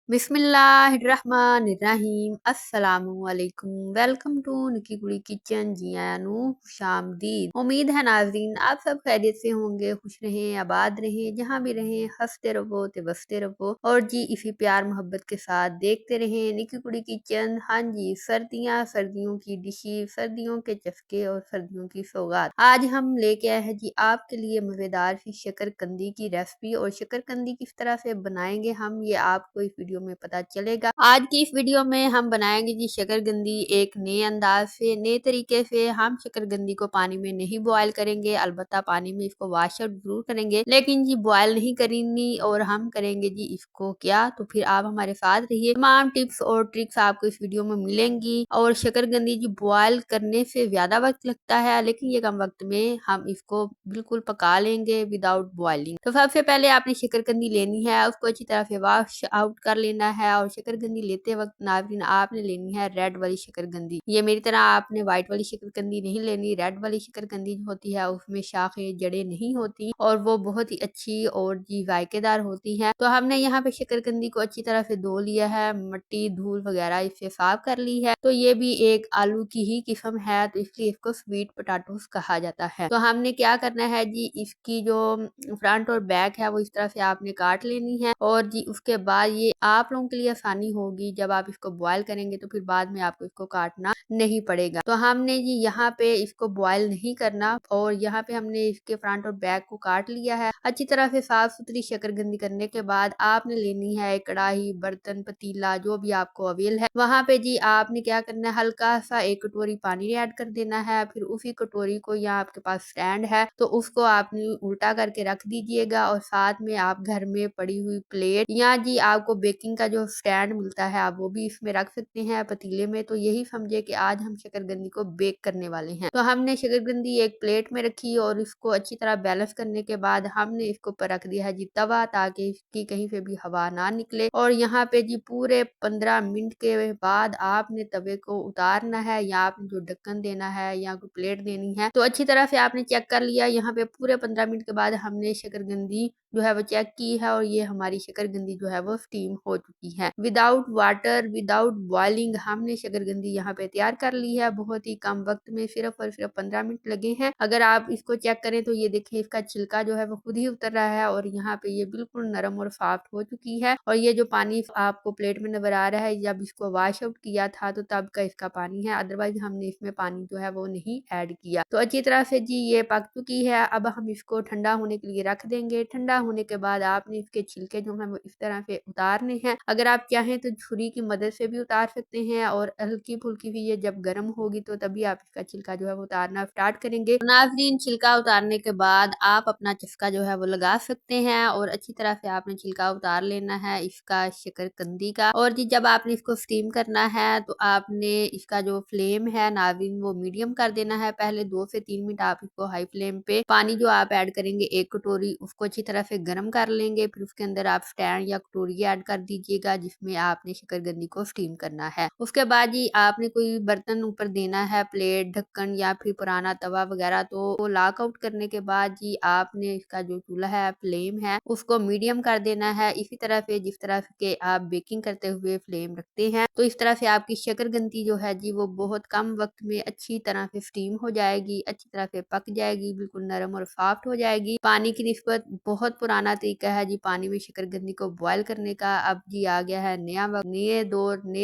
बिस्मिल्लाहिर्रहमानिर्रहीम अस्सलामुअलैकुम। Welcome to निकी कुड़ी किचन। जी आया नू खुशामदीद। उम्मीद है नाज़रीन आप सब खैरियत से होंगे, खुश रहें, आबाद रहें, जहाँ भी रहें हंसते रहो ते बसते रहो और जी इसी प्यार मोहब्बत के साथ देखते रहें निकी कुड़ी किचन। हाँ जी, सर्दियाँ, सर्दियों की डिशेज, सर्दियों के चस्के और सर्दियों की सौगात। आज हम लेके आए हैं जी आपके लिए मज़ेदार सी शकरकंदी की रेसिपी। और शकरकंदी किस तरह से बनाएंगे हम, ये आपको इस वीडियो में पता चलेगा। आज की इस वीडियो में हम बनाएंगे जी शकरकंदी एक नए अंदाज से, नए तरीके से। हम शकरकंदी को पानी में नहीं बॉयल करेंगे, अलबत्ता पानी में इसको वॉश आउट जरूर करेंगे, लेकिन जी बॉयल नहीं करेंगी। और हम करेंगे जी इसको क्या, तो फिर आप हमारे साथ रहिए। तमाम टिप्स और ट्रिक्स आपको इस वीडियो में मिलेंगी। और शकरकंदी जी बॉयल करने से ज्यादा वक्त लगता है, लेकिन ये कम वक्त में हम इसको बिल्कुल पका लेंगे विदाउट बॉइलिंग। तो सबसे पहले आपने शकरकंदी लेनी है, उसको अच्छी तरह से वॉश आउट कर लेना है। और शकरकंदी लेते वक्त नाज़रीन आपने लेनी है रेड वाली शकरकंदी। ये मेरी तरह आपने व्हाइट वाली शकरकंदी नहीं लेनी। रेड वाली शकरकंदी जो होती है उसमें शाखें जड़ें नहीं होती और वो बहुत ही अच्छी और जी जायकेदार होती है। तो हमने यहाँ पे शकरकंदी को अच्छी तरह से धो लिया है, मिट्टी धूल वगैरह इससे साफ कर ली है। तो ये भी एक आलू की ही किस्म है, तो इसलिए इसको स्वीट पोटैटोस कहा जाता है। तो हमने क्या करना है जी, इसकी जो फ्रंट और बैक है वो इस तरह से आपने काट लेनी है। और जी उसके बाद ये आप लोगों के लिए आसानी होगी, जब आप इसको बॉयल करेंगे तो फिर बाद में आपको इसको काटना नहीं पड़ेगा। तो हमने जी यहाँ पे इसको बॉयल नहीं करना और यहाँ पे हमने इसके फ्रंट और बैक को काट लिया है। अच्छी तरह से साफ सुथरी शकरकंदी करने के बाद आपने लेनी है एक कढ़ाई, बर्तन, पतीला, जो भी आपको अवेल है। वहां पे जी आपने क्या करना है, हल्का सा एक कटोरी पानी ऐड कर देना है। फिर उसी कटोरी को, या आपके पास स्टैंड है तो उसको आपने उल्टा करके रख दीजिएगा। और साथ में आप घर में पड़ी हुई प्लेट, या जी आपको बेकिंग का जो स्टैंड मिलता है आप वो भी इसमें रख सकते हैं पतीले में। तो यही समझे कि आज हम शकरकंदी को बेक करने वाले हैं। तो हमने शकरकंदी एक प्लेट में रखी और इसको अच्छी तरह बैलेंस करने के बाद हमने इसको ऊपर रख दिया है जी तवा, ताकि इसकी कहीं से भी हवा ना निकले। और यहाँ पे जी पूरे 15 मिनट के बाद आपने तवे को उतारना है, या आपने जो ढक्कन देना है या कोई प्लेट देनी है तो अच्छी तरह से आपने चेक कर लिया। यहाँ पे पूरे 15 मिनट के बाद हमने शकरकंदी जो है वो चेक की है और ये हमारी शकरकंदी जो है वो स्टीम हो चुकी है। विदाउट वाटर, विदाउट बॉइलिंग हमने शकरकंदी यहाँ पे तैयार कर ली है। बहुत ही कम वक्त में, सिर्फ और सिर्फ 15 मिनट लगे हैं। अगर आप इसको चेक करें तो ये देखें इसका छिलका जो है वो खुद ही उतर रहा है और यहाँ पे ये बिल्कुल नरम और सॉफ्ट हो चुकी है। और ये जो पानी आपको प्लेट में नजर आ रहा है, जब इसको वॉश आउट किया था तो तब का इसका पानी है, अदरवाइज हमने इसमें पानी जो है वो नहीं ऐड किया। तो अच्छी तरह से जी ये पक चुकी है। अब हम इसको ठंडा होने के लिए रख देंगे। ठंडा होने के बाद आपने इसके छिलके जो है वो इस तरह से उतारने हैं। अगर आप चाहें तो छुरी की मदद से भी उतार सकते हैं, और हल्की फुल्की भी ये जब गर्म होगी तो तभी आप इसका छिलका जो है वो उतारना स्टार्ट करेंगे। तो नाज़रीन छिलका उतारने के बाद आप अपना चस्का जो है वो लगा सकते हैं और अच्छी तरह से आपने छिलका उतार लेना है इसका शकरकंदी का। और जी जब आपने इसको स्टीम करना है तो आपने इसका जो फ्लेम है नाज़रीन वो मीडियम कर देना है। पहले 2 से 3 मिनट आप इसको हाई फ्लेम पे, पानी जो आप ऐड करेंगे एक कटोरी उसको अच्छी तरह से गर्म कर लेंगे। फिर उसके अंदर आप स्टैंड या कटोरी ऐड कर दीजिएगा जिसमें आपने शकरकंदी को स्टीम करना है। उसके बाद जी आपने कोई बर्तन ऊपर देना है, प्लेट, ढक्कन या फिर पुराना तवा वगैरह। तो लाक आउट करने के बाद जी आपने इसका जो चूल्हा है, फ्लेम है, उसको मीडियम कर देना है। इसी तरह से जिस तरह के आप बेकिंग करते हुए फ्लेम रखते हैं, तो इस तरह से आपकी शकरकंदी जो है जी वो बहुत कम वक्त में अच्छी तरह से स्टीम हो जाएगी, अच्छी तरह से पक जाएगी, बिल्कुल नरम और सॉफ्ट हो जाएगी। पानी की निस्बत बहुत पुराना तरीका है जी पानी में शकरकंदी को बॉयल करने का। अब जी आ गया है नया वक्त, नए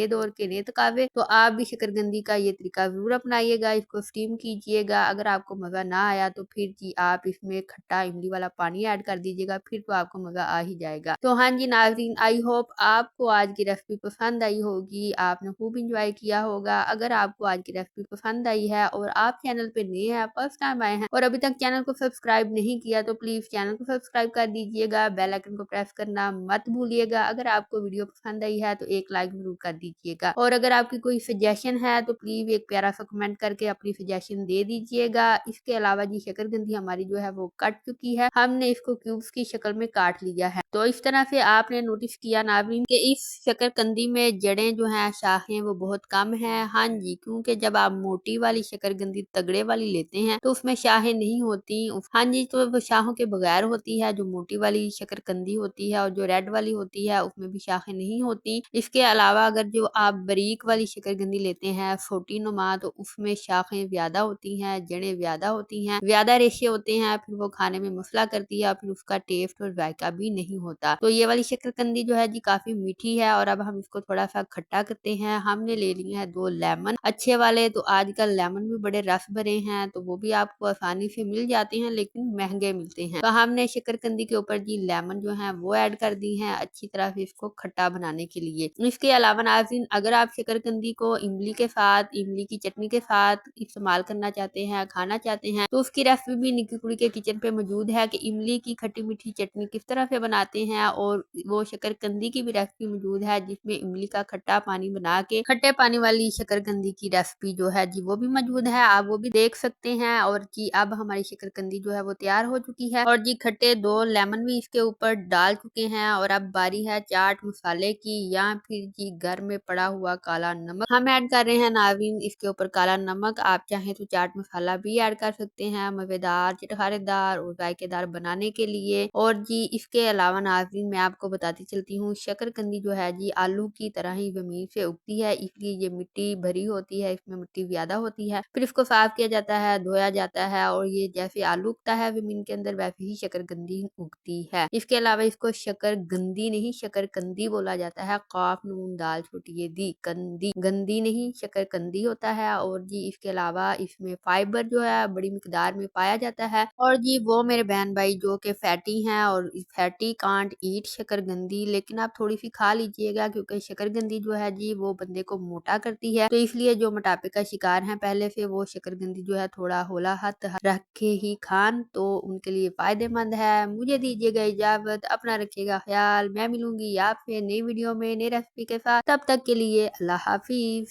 दौर के नए तकावे। तो आप भी शकरकंदी का ये तरीका जरूर अपनाइएगा, इसको स्टीम कीजिएगा। अगर आपको मजा ना आया तो फिर जी आप इसमें खट्टा इमली वाला पानी ऐड कर दीजिएगा, फिर तो आपको मजा आ ही जाएगा। तो हाँ जी नाज़रीन, आई होप आपको आज की रेसिपी पसंद आई होगी, आपने खूब इंजॉय किया होगा। अगर आपको आज की रेसिपी पसंद आई है और आप चैनल पे नए हैं, फर्स्ट टाइम आए हैं और अभी तक चैनल को सब्सक्राइब नहीं किया तो प्लीज चैनल को सब्सक्राइब कर दीजिएगा, बेल आइकन को प्रेस करना मत भूलिएगा। अगर आपको वीडियो पसंद आई है तो एक लाइक जरूर कर दीजिएगा, और अगर आपकी कोई सजेशन है तो प्लीज एक प्यारा सा कमेंट करके अपनी सजेशन दे दीजिएगा। इसके अलावा जी शकरकंदी हमारी जो है वो कट चुकी है, हमने इसको क्यूब्स की शक्ल में काट लिया है। तो इस तरह से आपने नोटिस किया नाज़रीन कि इस शकरकंदी में जड़ें जो हैं, शाखें वो बहुत कम है। हाँ जी, क्योंकि जब आप मोटी वाली शकरकंदी तगड़े वाली लेते हैं तो उसमें शाखें नहीं होती। हाँ जी, तो वो शाखों के बगैर होती है जो मोटी वाली शकरकंदी होती है, और जो रेड वाली होती है उसमें भी शाखें नहीं होती। इसके अलावा अगर जो आप बारीक वाली शकरकंदी लेते हैं छोटी नुमा, तो उसमें शाखें ज्यादा होती हैं, जड़ें ज्यादा होती हैं, ज्यादा रेशे होते हैं, फिर वो खाने में मसला करती है, फिर उसका टेस्ट और जायका भी नहीं होता। तो ये वाली शकरकंदी जो है जी काफी मीठी है। और अब हम इसको थोड़ा सा खट्टा करते हैं। हमने ले लिए हैं 2 लेमन अच्छे वाले। तो आजकल लेमन भी बड़े रस भरे हैं, तो वो भी आपको आसानी से मिल जाते हैं, लेकिन महंगे मिलते हैं। तो हमने शकरकंदी के ऊपर जी लेमन जो है वो ऐड कर दी है अच्छी तरह से इसको खट्टा बनाने के लिए। इसके अलावा नाज़रीन, अगर आप शकरकंदी को इमली के साथ, इमली की चटनी के साथ इस्तेमाल करना चाहते हैं, खाना चाहते हैं, तो उसकी रेसिपी भी निकी कुड़ी के किचन पे मौजूद है कि इमली की खट्टी मीठी चटनी किस तरह से बनाते हैं। और वो शकरकंदी की भी रेसिपी मौजूद है जिसमें इमली का खट्टा पानी बना के खट्टे पानी वाली शकरकंदी की रेसिपी जो है जी वो भी मौजूद है, आप वो भी देख सकते हैं। और जी अब हमारी शकरकंदी जो है वो तैयार हो चुकी है। और जी खट्टे 2 लेमन भी इसके ऊपर डाल चुके हैं। और अब बारी है चाट मसाले की, या फिर जी घर में पड़ा हुआ काला नमक हम ऐड कर रहे हैं नाज़रीन इसके ऊपर काला नमक। आप चाहें तो चाट मसाला भी ऐड कर सकते हैं मजेदार, चटखारेदार और जायकेदार बनाने के लिए। और जी इसके अलावा नाज़रीन मैं आपको बताती चलती हूँ, शकरकंदी जो है जी आलू की तरह ही जमीन से उगती है, इसलिए ये मिट्टी भरी होती है, इसमें मिट्टी ज्यादा होती है। फिर इसको साफ किया जाता है, धोया जाता है, और ये जैसे आलू उगता है जमीन के अंदर वैसे ही शकरकंदी उगती है। इसके अलावा इसको शकरगंदी नहीं शकरकंदी बोला जाता है। काफ नून दाल छोटी ये दी कंदी, गंदी नहीं शकरकंदी होता है। और जी इसके अलावा इसमें फाइबर जो है बड़ी मिकदार में पाया जाता है। और जी वो मेरे बहन भाई जो कि फैटी हैं, और फैटी कांट ईट शकरकंदी, लेकिन आप थोड़ी सी खा लीजिएगा क्योंकि शकरकंदी जो है जी वो बंदे को मोटा करती है। तो इसलिए जो मोटापे का शिकार है पहले से, वो शकरकंदी जो है थोड़ा होला हाथ रखे ही खान, तो उनके लिए फायदेमंद है। मुझे दीजिएगा इजाजत, अपना रखिएगा ख्याल। मैं मिलूंगी आपसे नई वीडियो में नई रेसिपी के साथ, तब तक के लिए अल्लाह हाफिज।